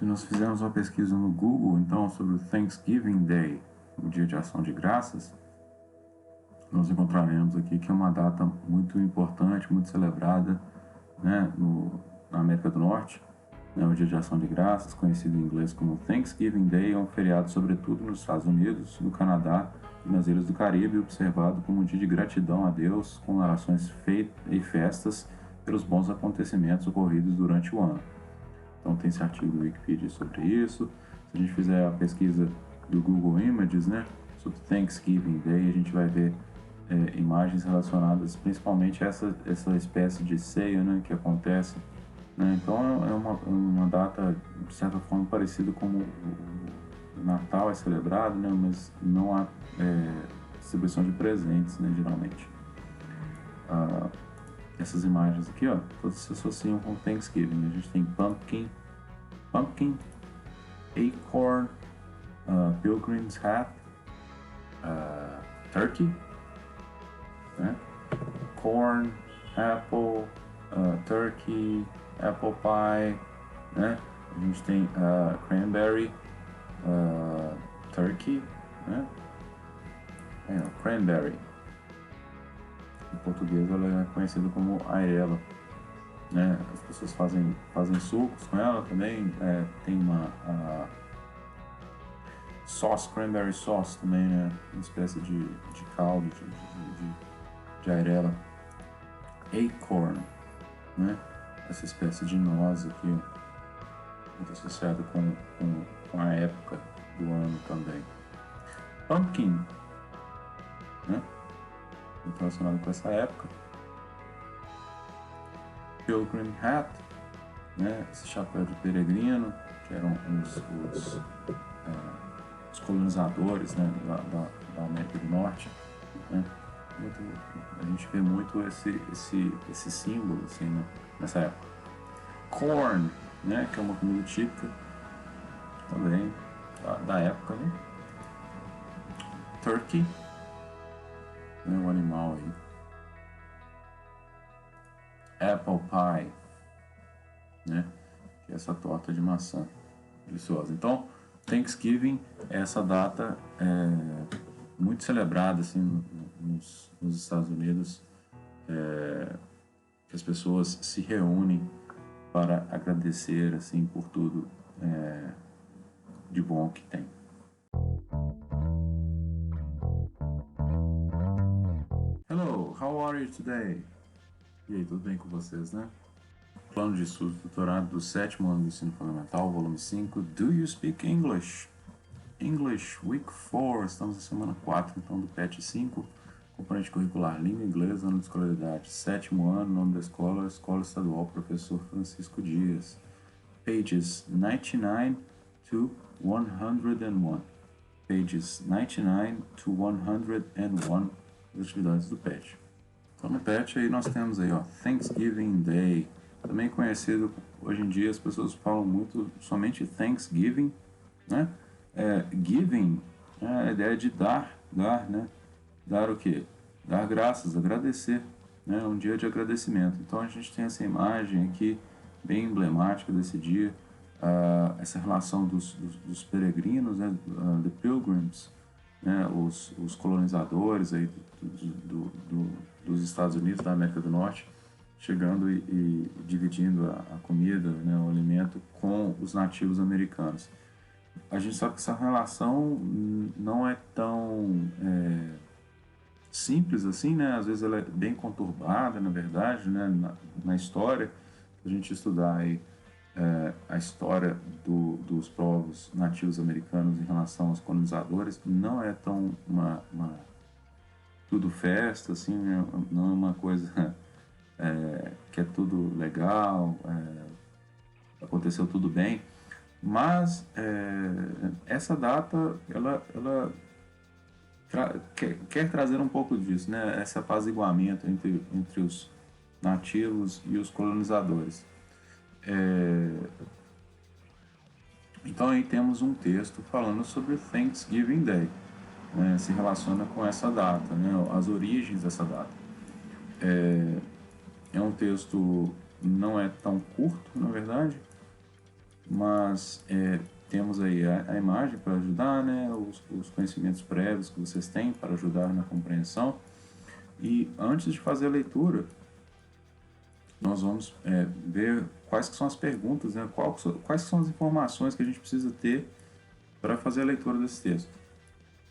Se nós fizermos uma pesquisa no Google, então, sobre o Thanksgiving Day, o Dia de Ação de Graças, nós encontraremos aqui que é uma data muito importante, muito celebrada, né, na América do Norte. Né, o Dia de Ação de Graças, conhecido em inglês como Thanksgiving Day, é um feriado sobretudo nos Estados Unidos, no Canadá e nas Ilhas do Caribe, observado como um dia de gratidão a Deus, com orações e festas pelos bons acontecimentos ocorridos durante o ano. Então tem esse artigo do Wikipedia sobre isso. Se a gente fizer a pesquisa do Google Images, né, sobre Thanksgiving Day, a gente vai ver imagens relacionadas principalmente a essa espécie de ceia, né, que acontece. Né? Então é uma data, de certa forma, parecida como o Natal é celebrado, né, mas não há distribuição de presentes, né, geralmente. Essas imagens aqui, ó, todas se associam com Thanksgiving. A gente tem pumpkin, acorn, pilgrim's hat, turkey, né? Corn, apple, turkey, apple pie, né? A gente tem cranberry, turkey, né? Cranberry. Em português ela é conhecida como airela, né? As pessoas fazem sucos com ela também. Tem uma sauce, cranberry sauce também, né? Uma espécie de caldo de airela. Acorn, né? Essa espécie de noz aqui, muito associada com a época do ano também. Pumpkin, né? Muito relacionado com essa época. Pilgrim hat, né? Esse chapéu de peregrino, que eram os colonizadores, né? da América do Norte, né? A gente vê muito esse símbolo assim, né? Nessa época. Corn, né? Que é uma comida típica também da época, né? Turkey, um animal aí. Apple pie, né? Que é essa torta de maçã deliciosa. Então, Thanksgiving é essa data muito celebrada assim nos Estados Unidos, que as pessoas se reúnem para agradecer assim por tudo de bom que tem. Hello, how are you today? E aí, tudo bem com vocês, né? Plano de estudo doutorado do 7º ano do ensino fundamental, volume 5, Do You Speak English? English, Week 4, estamos na semana 4, então, do PET 5, componente curricular, língua inglesa, ano de escolaridade, 7º ano, nome da escola, Escola Estadual Professor Francisco Dias, pages 99 to 101, pages 99 to 101, as atividades do PET. Então no PET aí nós temos aí, ó, Thanksgiving Day, também conhecido, hoje em dia as pessoas falam muito somente Thanksgiving, né? Giving, a ideia de dar, né? Dar o quê? Dar graças, agradecer, né? Um dia de agradecimento. Então a gente tem essa imagem aqui, bem emblemática desse dia, essa relação dos peregrinos, né? The Pilgrims, né? Os colonizadores aí dos Estados Unidos, da América do Norte, chegando e dividindo a comida, né? O alimento com os nativos americanos. A gente sabe que essa relação não é tão simples assim, né? Às vezes ela é bem conturbada, na verdade, né? Na história, a gente estudar aí, a história dos povos nativos americanos em relação aos colonizadores, não é tão tudo festa, assim, né? Não é uma coisa que é tudo legal, aconteceu tudo bem. Mas essa data ela quer trazer um pouco disso, né? Esse apaziguamento entre os nativos e os colonizadores. Então aí temos um texto falando sobre Thanksgiving Day, né? Se relaciona com essa data, né? As origens dessa data. É um texto não é tão curto, na verdade. mas temos aí a imagem para ajudar, né? Os conhecimentos prévios que vocês têm para ajudar na compreensão. E antes de fazer a leitura, nós vamos ver quais que são as perguntas, né? Quais que são as informações que a gente precisa ter para fazer a leitura desse texto.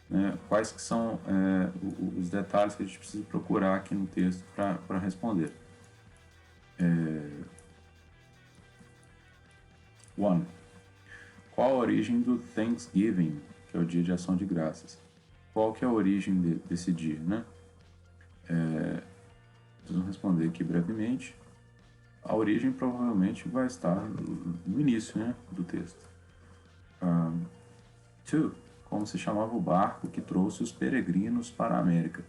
Né? Quais que são os detalhes que a gente precisa procurar aqui no texto para responder. One. Qual a origem do Thanksgiving, que é o dia de ação de graças? Qual que é a origem desse dia, né? Vamos responder aqui brevemente. A origem provavelmente vai estar no início, né, do texto. Two. Como se chamava o barco que trouxe os peregrinos para a América?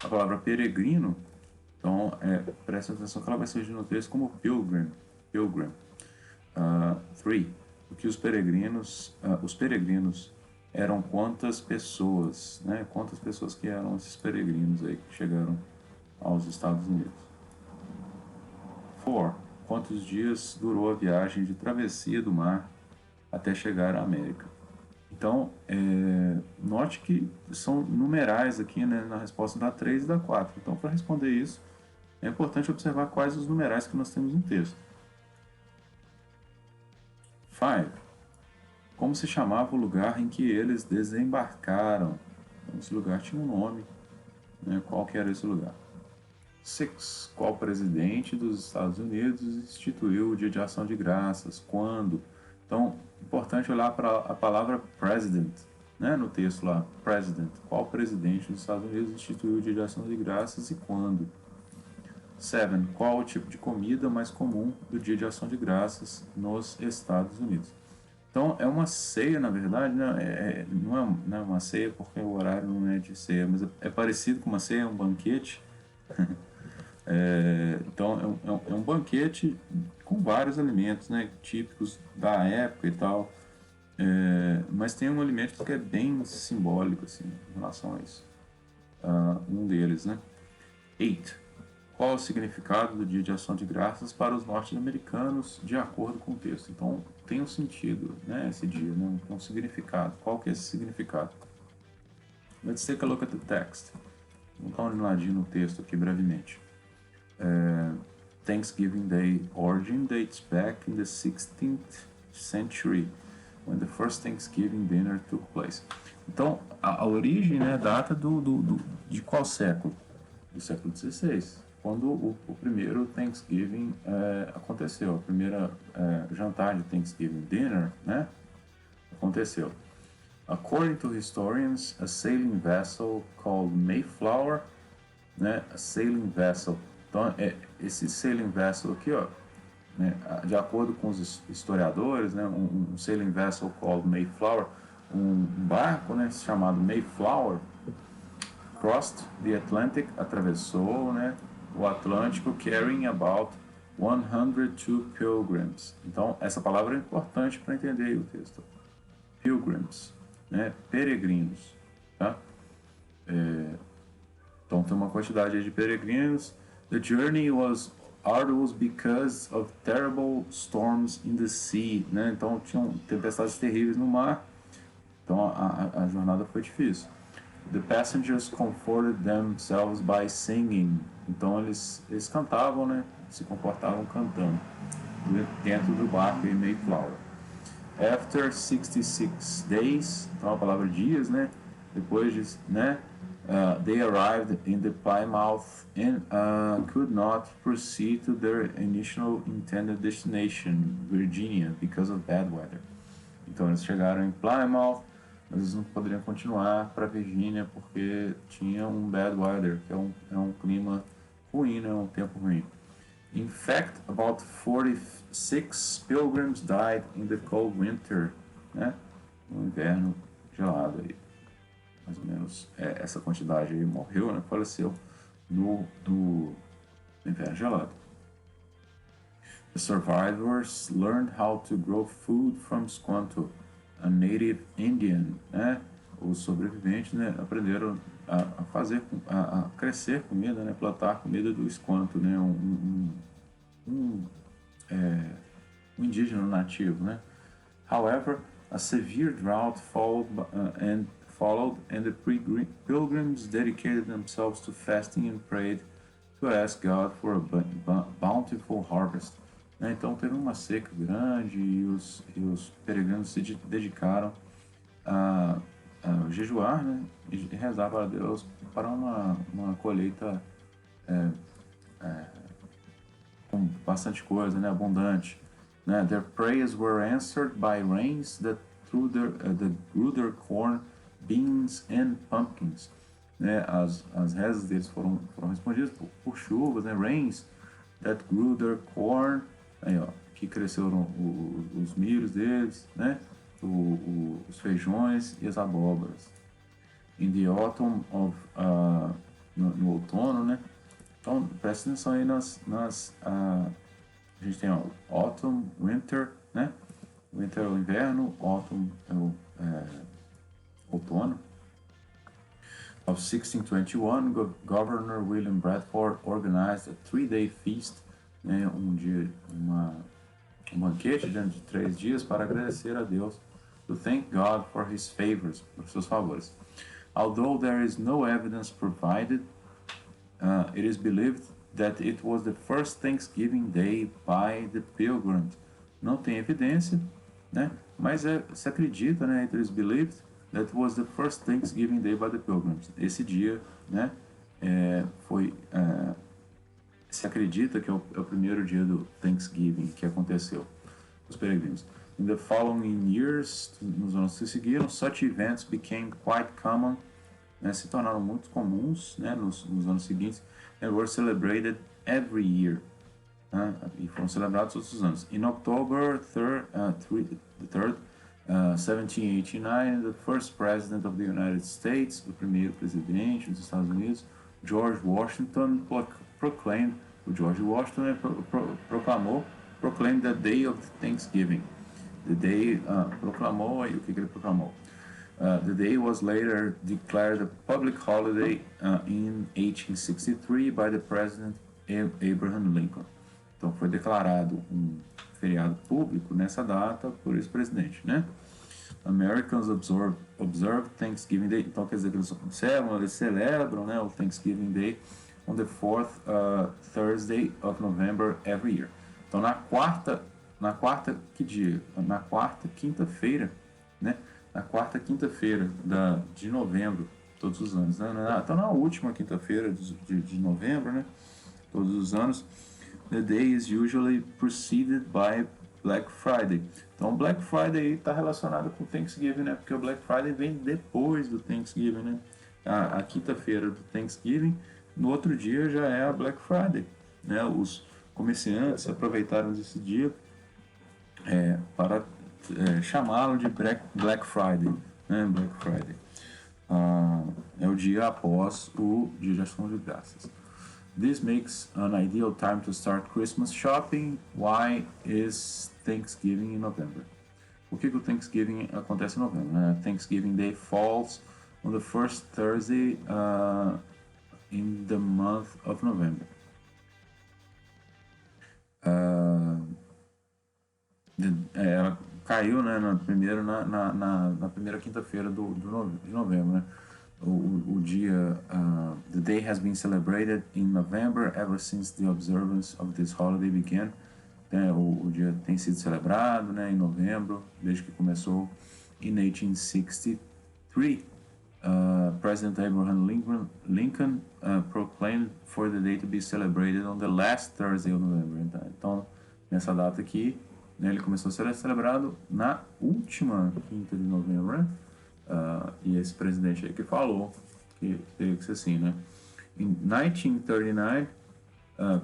A palavra peregrino, então, presta atenção que ela vai surgir no texto como pilgrim. Pilgrim. Three. O que os peregrinos eram quantas pessoas, né? Quantas pessoas que eram esses peregrinos aí que chegaram aos Estados Unidos? 4. Quantos dias durou a viagem de travessia do mar até chegar à América? Então, note que são numerais aqui, né, na resposta da 3 e da 4. Então, para responder isso, é importante observar quais os numerais que nós temos no texto. 5. Como se chamava o lugar em que eles desembarcaram? Então, esse lugar tinha um nome, né? Qual que era esse lugar? 6. Qual presidente dos Estados Unidos instituiu o Dia de Ação de Graças? Quando? Então, importante olhar para a palavra president, né? No texto lá, president. Qual presidente dos Estados Unidos instituiu o Dia de Ação de Graças e quando? 7. Qual o tipo de comida mais comum do Dia de Ação de Graças nos Estados Unidos? Então, é uma ceia, na verdade, né? Não é uma ceia porque o horário não é de ceia, mas é parecido com uma ceia, é um banquete. Então, é um banquete com vários alimentos, né, típicos da época e tal. Mas tem um alimento que é bem simbólico assim, em relação a isso. Um deles, né? 8. Qual o significado do Dia de Ação de Graças para os norte-americanos de acordo com o texto? Então, tem um sentido, né, esse dia, né? Tem um significado. Qual que é esse significado? Let's take a look at the text. Vamos dar uma olhadinha no texto aqui brevemente. Thanksgiving Day origin dates back in the 16th century, when the first Thanksgiving dinner took place. Então, a origem, né, data de qual século? Do século XVI, quando o primeiro Thanksgiving aconteceu, a primeira jantar de Thanksgiving dinner, né, aconteceu. According to historians, a sailing vessel called Mayflower, né, a sailing vessel. Então, esse sailing vessel aqui, ó, né, de acordo com os historiadores, né, um sailing vessel called Mayflower, um barco, né, chamado Mayflower, crossed the Atlantic, atravessou, né, o Atlântico, carrying about 102 pilgrims. Então, essa palavra é importante para entender o texto. Pilgrims, né, peregrinos, tá? Então, tem uma quantidade de peregrinos. The journey was arduous because of terrible storms in the sea, né? Então, tinham tempestades terríveis no mar. Então, a jornada foi difícil. The passengers comforted themselves by singing. Então eles cantavam, né? Se comportavam cantando dentro do barco em Mayflower. After 66 days, então a palavra dias, né? Depois de, né? They arrived in the Plymouth and could not proceed to their initial intended destination, Virginia, because of bad weather. Então eles chegaram em Plymouth, mas eles não poderiam continuar para Virgínia porque tinha um bad weather, que é um clima ruim, né? Um tempo ruim. In fact, about 46 pilgrims died in the cold winter, né? No inverno gelado aí. Mais ou menos essa quantidade aí morreu, né? Faleceu no inverno gelado. The survivors learned how to grow food from Squanto, a native Indian, né? Os sobreviventes, né, aprenderam a fazer, a crescer comida, né, plantar comida do Squanto, né, um indígena nativo, né? However, a severe drought followed, and the pilgrims dedicated themselves to fasting and prayed to ask God for a bountiful harvest. Né? Então teve uma seca grande e os peregrinos se dedicaram a jejuar, né? E rezar para Deus para uma colheita com bastante coisa, né? Abundante. Né? Their prayers were answered by rains that grew their corn, beans and pumpkins. Né? As rezas deles foram respondidas por chuvas, né? Rains that grew their corn, aí, ó, que cresceram os milhos deles, né? Os feijões e as abóboras. In the autumn no outono, né? Então, presta atenção aí a gente tem autumn, winter, né? Winter é o inverno, autumn é o outono. Of 1621, Governor William Bradford organized a 3-day feast, né? Um banquete de 3 dias para agradecer a Deus, to thank God for his favors, por seus favores. Although there is no evidence provided, it is believed that it was the first Thanksgiving Day by the pilgrims. Não tem evidência, né? Mas se acredita, né? It is believed that it was the first Thanksgiving Day by the pilgrims. Esse dia, né? Se acredita que é o primeiro dia do Thanksgiving que aconteceu, os peregrinos. In the following years, nos anos que seguiram, such events became quite common, né, se tornaram muito comuns, né, nos anos seguintes, and were celebrated every year, né, e foram celebrados todos os anos. In October 3rd, 1789, the first president of the United States, o primeiro presidente dos Estados Unidos, George Washington, proclaimed the day of Thanksgiving. The day proclamou, aí o que ele proclamou? The day was later declared a public holiday in 1863 by the President Abraham Lincoln. Então foi declarado um feriado público nessa data por esse presidente, né? Americans observe Thanksgiving Day. Então quer dizer que eles celebram, né, o Thanksgiving Day on the 4th Thursday of November every year. Então na quarta, que dia? Na quarta quinta-feira, né? Na quarta quinta-feira de novembro, todos os anos, né? Então na última quinta-feira de novembro, né? Todos os anos, the day is usually preceded by Black Friday. Então Black Friday está relacionado com Thanksgiving, né? Porque o Black Friday vem depois do Thanksgiving, né? A quinta-feira do Thanksgiving, no outro dia já é a Black Friday, né? Os comerciantes aproveitaram esse dia para chamá-lo de Black Friday, né? Black Friday. É o dia após o Dia de Ação de Graças. This makes an ideal time to start Christmas shopping. Why is Thanksgiving in November? Por que o Thanksgiving acontece em novembro? Né? Thanksgiving Day falls on the first Thursday in the month of November. Ela caiu, né, na primeira quinta-feira de novembro, né? O dia, the day has been celebrated in November ever since the observance of this holiday began. O dia tem sido celebrado, né, em novembro, desde que começou. In 1863, President Abraham Lincoln proclaimed for the day to be celebrated on the last Thursday of November. Então, nessa data aqui, né, ele começou a ser celebrado na última quinta de novembro, né? E esse presidente aí que falou que teria que ser assim, né? In 1939,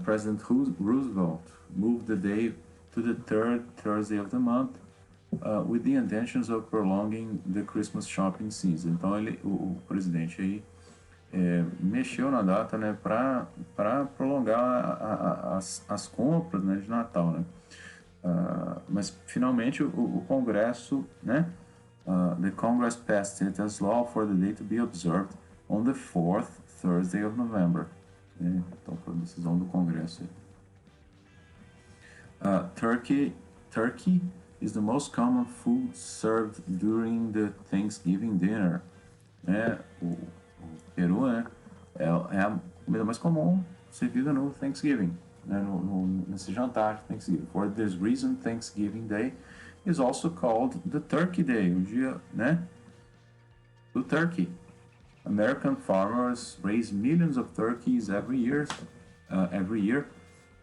President Roosevelt moved the day to the third Thursday of the month with the intentions of prolonging the Christmas shopping season. Então o presidente aí mexeu na data, né, para prolongar as compras, né, de Natal, né? Mas finalmente o Congresso, né? The Congress passed it as law for the day to be observed on the 4th Thursday of November. Então foi a decisão do Congresso. Turkey is the most common food served during the Thanksgiving dinner. Né? O peru, né? É a comida mais comum servida no Thanksgiving, né? Nesse jantar de Thanksgiving. For this reason, Thanksgiving Day is also called the Turkey Day, o dia, né, do turkey. American farmers raise millions of turkeys every year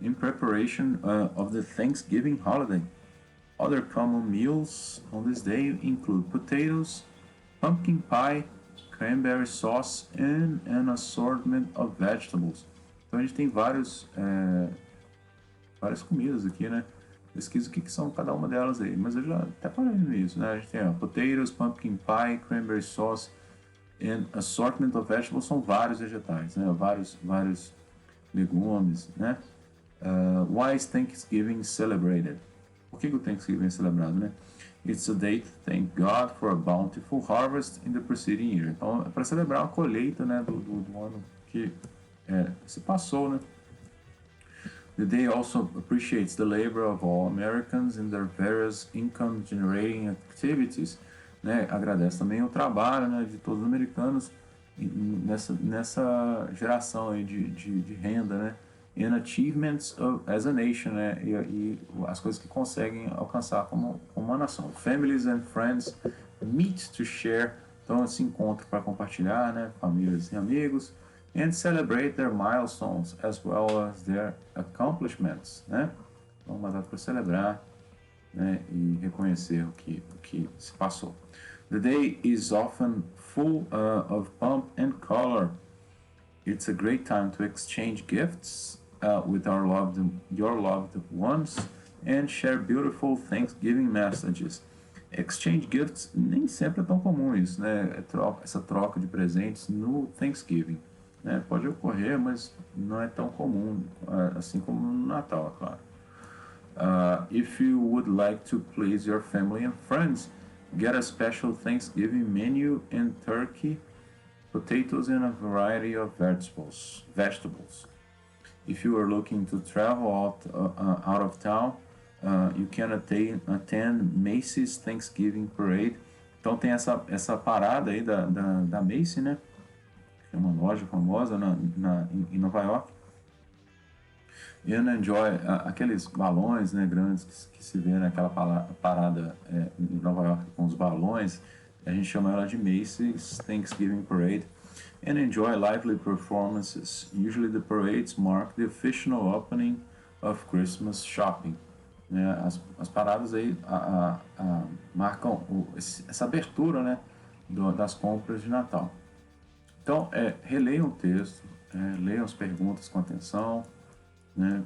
in preparation of the Thanksgiving holiday. Other common meals on this day include potatoes, pumpkin pie, cranberry sauce, and an assortment of vegetables. Então a gente tem várias comidas aqui, né? Pesquisa o que são cada uma delas aí, mas eu já até falei nisso, né? A gente tem potatoes, pumpkin pie, cranberry sauce, and assortment of vegetables, são vários vegetais, né? Vários legumes, né? Why is Thanksgiving celebrated? Por que o Thanksgiving é celebrado, né? It's a day to thank God for a bountiful harvest in the preceding year. Então, é para celebrar a colheita, né, do ano que se passou, né? The day also appreciates the labor of all Americans in their various income-generating activities. Né? Agradece também o trabalho, né, de todos os americanos nessa geração aí de renda, né? And achievements as a nation, né? E as coisas que conseguem alcançar como uma nação. Families and friends meet to share, então se encontram para compartilhar, né? Famílias e amigos, and celebrate their milestones as well as their accomplishments, né? Então, uma data para celebrar, né? E reconhecer o que se passou. The day is often full of pomp and color. It's a great time to exchange gifts with your loved ones and share beautiful Thanksgiving messages. Exchange gifts nem sempre é tão comum isso, né? Essa troca de presentes no Thanksgiving, né? Pode ocorrer, mas não é tão comum, assim como no Natal, é claro. If you would like to please your family and friends, get a special Thanksgiving menu and turkey, potatoes, and a variety of vegetables. If you are looking to travel out of town, you can attend Macy's Thanksgiving Parade. Então tem essa parada aí da Macy, né? Que é uma loja famosa em Nova York. And enjoy aqueles balões, né, grandes que se vê naquela parada em Nova York com os balões. A gente chama ela de Macy's Thanksgiving Parade. And enjoy lively performances. Usually the parades mark the official opening of Christmas shopping. Né? As paradas aí marcam essa abertura, né, das compras de Natal. Então, releiam o texto, leiam as perguntas com atenção, né?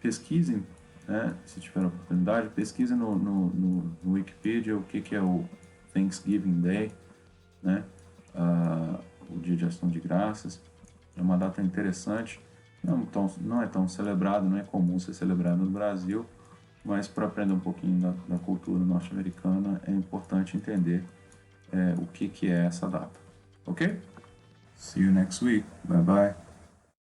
Pesquisem, né, se tiver oportunidade, pesquisem no Wikipedia o que é o Thanksgiving Day, né? O Dia de Ação de Graças. É uma data interessante, não é tão celebrado, não é comum ser celebrado no Brasil, mas para aprender um pouquinho da cultura norte-americana é importante entender o que é essa data. Ok? See you next week. Bye bye.